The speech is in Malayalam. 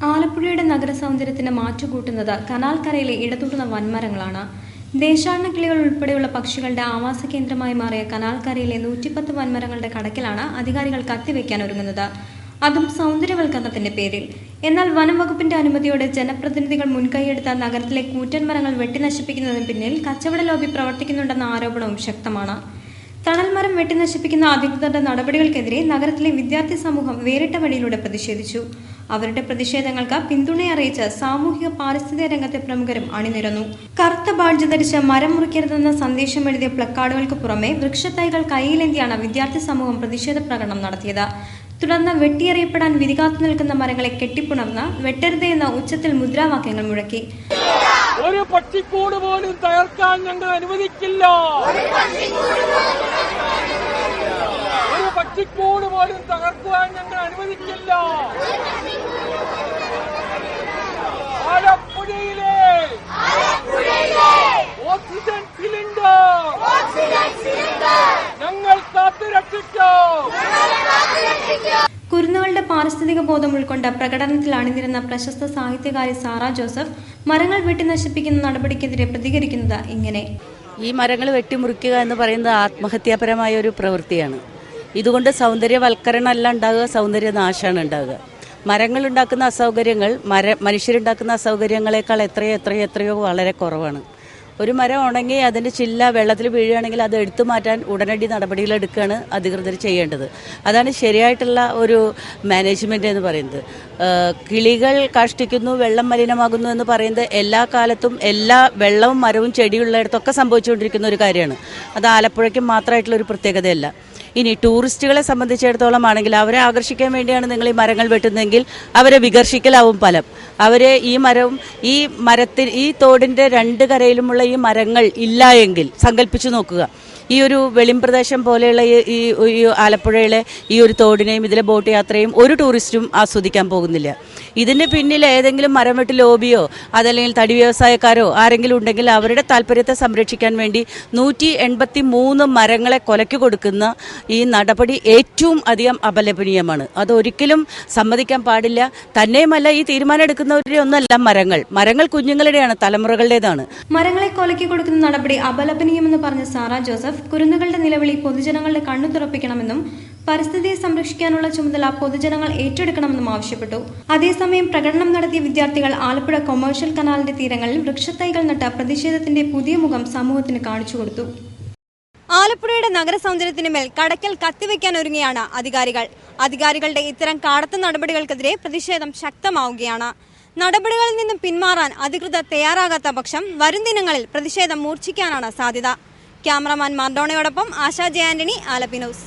ആലപ്പുഴയുടെ നഗര സൗന്ദര്യത്തിന് മാറ്റുകൂട്ടുന്നത് കനാൽ കരയിലെ ഇടതൂർന്ന വൻമരങ്ങളാണ്. ദേശാടന കിളികൾ ഉൾപ്പെടെയുള്ള പക്ഷികളുടെ ആവാസ കേന്ദ്രമായി മാറിയ കനാൽ കരയിലെ 110 വൻമരങ്ങളുടെ കടക്കിലാണ് അധികാരികൾ കത്തിവെക്കാൻ ഒരുങ്ങുന്നത്. അതും സൗന്ദര്യവൽക്കരണത്തിന്റെ പേരിൽ. എന്നാൽ വനം വകുപ്പിന്റെ അനുമതിയോടെ ജനപ്രതിനിധികൾ മുൻകൈയെടുത്ത നഗരത്തിലെ കൂറ്റൻ മരങ്ങൾ വെട്ടിനശിപ്പിക്കുന്നതിന് പിന്നിൽ കച്ചവട ലോബി പ്രവർത്തിക്കുന്നുണ്ടെന്ന ആരോപണവും ശക്തമാണ്. തണൽമരം വെട്ടിനശിപ്പിക്കുന്ന അധികൃതരുടെ നടപടികൾക്കെതിരെ നഗരത്തിലെ വിദ്യാർത്ഥി സമൂഹം വേറിട്ട വഴിയിലൂടെ പ്രതിഷേധിച്ചു. അവരുടെ പ്രതിഷേധങ്ങൾക്ക് പിന്തുണയറിയിച്ച് സാമൂഹിക പാരിസ്ഥിതിക രംഗത്തെ പ്രമുഖരും അണിനിരന്നു. കറുത്ത ബാഡ്ജ് ധരിച്ച് മരം മുറിക്കരുതെന്ന സന്ദേശം എഴുതിയ പ്ലക്കാർഡുകൾക്ക് പുറമെ വൃക്ഷത്തൈകൾ കൈയിലേന്തിയാണ് വിദ്യാർത്ഥി സമൂഹം പ്രതിഷേധ പ്രകടനം നടത്തിയത്. തുടർന്ന് വെട്ടിയെറിയപ്പെടാൻ വിധികാത്തു നിൽക്കുന്ന മരങ്ങളെ കെട്ടിപ്പുണർന്ന് വെട്ടരുത് എന്ന ഉച്ചത്തിൽ മുദ്രാവാക്യങ്ങൾ മുഴക്കി. ഒരു പക്ഷിക്കൂട് പോലും തകർക്കാൻ ഞങ്ങൾ അനുവദിക്കില്ല. ഒരു പക്ഷിക്കൂട് പോലും തകർക്കുവാൻ ഞങ്ങൾ അനുവദിക്കില്ല. ആലപ്പുഴയിലെ ഓക്സിജൻ സിലിണ്ടർ ഞങ്ങൾ കാത്തുരക്ഷിക്കും. കുരുന്നുകളുടെ പാരിസ്ഥിതിക ബോധം ഉൾക്കൊണ്ട പ്രകടനത്തിൽ അണിനിരുന്ന പ്രശസ്ത സാഹിത്യകാരി സാറ ജോസഫ് മരങ്ങൾ വെട്ടി നശിപ്പിക്കുന്ന നടപടിക്കെതിരെ പ്രതികരിക്കുന്നത് ഇങ്ങനെ: ഈ മരങ്ങൾ വെട്ടിമുറിക്കുക എന്ന് പറയുന്നത് ആത്മഹത്യാപരമായ ഒരു പ്രവൃത്തിയാണ്. ഇതുകൊണ്ട് സൗന്ദര്യവൽക്കരണമല്ല ഉണ്ടാകുക, സൗന്ദര്യനാശമാണ് ഉണ്ടാകുക. മരങ്ങൾ ഉണ്ടാക്കുന്ന അസൗകര്യങ്ങൾ മനുഷ്യരുണ്ടാക്കുന്ന അസൗകര്യങ്ങളെക്കാൾ എത്രയോ വളരെ കുറവാണ്. ഒരു മരം ഉണങ്ങി അതിൻ്റെ ചില്ല വെള്ളത്തിൽ വീഴുകയാണെങ്കിൽ അത് എടുത്തു മാറ്റാൻ ഉടനടി നടപടികളെടുക്കുകയാണ് അധികൃതർ ചെയ്യേണ്ടത്. അതാണ് ശരിയായിട്ടുള്ള ഒരു മാനേജ്മെൻ്റ് എന്ന് പറയുന്നത്. കിളികൾ കാഷ്ടിക്കുന്നു, വെള്ളം മലിനമാകുന്നു എന്ന് പറയുന്നത് എല്ലാ കാലത്തും എല്ലാ വെള്ളവും മരവും ചെടിയുള്ളിടത്തൊക്കെ സംഭവിച്ചുകൊണ്ടിരിക്കുന്ന ഒരു കാര്യമാണ്. അത് ആലപ്പുഴയ്ക്ക് മാത്രമായിട്ടുള്ളൊരു പ്രത്യേകതയല്ല. ഇനി ടൂറിസ്റ്റുകളെ സംബന്ധിച്ചിടത്തോളം ആണെങ്കിൽ അവരെ ആകർഷിക്കാൻ വേണ്ടിയാണ് നിങ്ങൾ ഈ മരങ്ങൾ വെട്ടുന്നതെങ്കിൽ അവരെ വികർഷിക്കലാവും ഫലം. അവരെ ഈ തോടിൻ്റെ രണ്ട് കരയിലുമുള്ള ഈ മരങ്ങൾ ഇല്ല എങ്കിൽ സങ്കല്പിച്ചു നോക്കുക. ഈ ഒരു വെളിംപ്രദേശം പോലെയുള്ള ഈ ആലപ്പുഴയിലെ ഈ ഒരു തോടിനെയും ഇതിലെ ബോട്ട് യാത്രയും ഒരു ടൂറിസ്റ്റും ആസ്വദിക്കാൻ പോകുന്നില്ല. ഇതിന് പിന്നിൽ ഏതെങ്കിലും മരം വെട്ട് ലോബിയോ അതല്ലെങ്കിൽ തടി വ്യവസായക്കാരോ ആരെങ്കിലും ഉണ്ടെങ്കിൽ അവരുടെ താല്പര്യത്തെ സംരക്ഷിക്കാൻ വേണ്ടി 183 മരങ്ങളെ കൊലയ്ക്ക് കൊടുക്കുന്ന ഈ നടപടി ഏറ്റവും അധികം അപലപനീയമാണ്. അതൊരിക്കലും സമ്മതിക്കാൻ പാടില്ല. തന്നെയുമല്ല, ഈ തീരുമാനം എടുക്കുന്നവരുടെ ഒന്നല്ല മരങ്ങൾ കുഞ്ഞുങ്ങളുടെയാണ്, തലമുറകളുടേതാണ്. മരങ്ങളെ കൊലയ്ക്ക് കൊടുക്കുന്ന നടപടി അപലപനീയമെന്ന് പറഞ്ഞ സാറ ജോസഫ് കുരുന്നുകളുടെ നിലവിളി പൊതുജനങ്ങളുടെ കണ്ണു തുറപ്പിക്കണമെന്നും പരിസ്ഥിതിയെ സംരക്ഷിക്കാനുള്ള ചുമതല പൊതുജനങ്ങൾ ഏറ്റെടുക്കണമെന്നും ആവശ്യപ്പെട്ടു. അതേസമയം പ്രകടനം നടത്തിയ വിദ്യാർത്ഥികൾ ആലപ്പുഴ കൊമേഴ്ഷ്യൽ കനാലിന്റെ തീരങ്ങളിൽ വൃക്ഷത്തൈകൾ നട്ട പ്രതിഷേധത്തിന്റെ പുതിയ മുഖം സമൂഹത്തിന് കാണിച്ചു കൊടുത്തു. ആലപ്പുഴയുടെ നഗര സൗന്ദര്യത്തിന് മേൽ കടക്കൽ കത്തിവെക്കാൻ ഒരുങ്ങിയാണ് അധികാരികളുടെ ഇത്തരം കാടത്ത നടപടികൾക്കെതിരെ പ്രതിഷേധം ശക്തമാവുകയാണ്. നടപടികളിൽ നിന്നും പിന്മാറാൻ അധികൃതർ തയ്യാറാകാത്ത പക്ഷം വരും ദിനങ്ങളിൽ പ്രതിഷേധം മൂർച്ഛിക്കാനാണ് സാധ്യത. ക്യാമറമാൻ മർഡോണയോടൊപ്പം Asha J Antony, Alleppey news.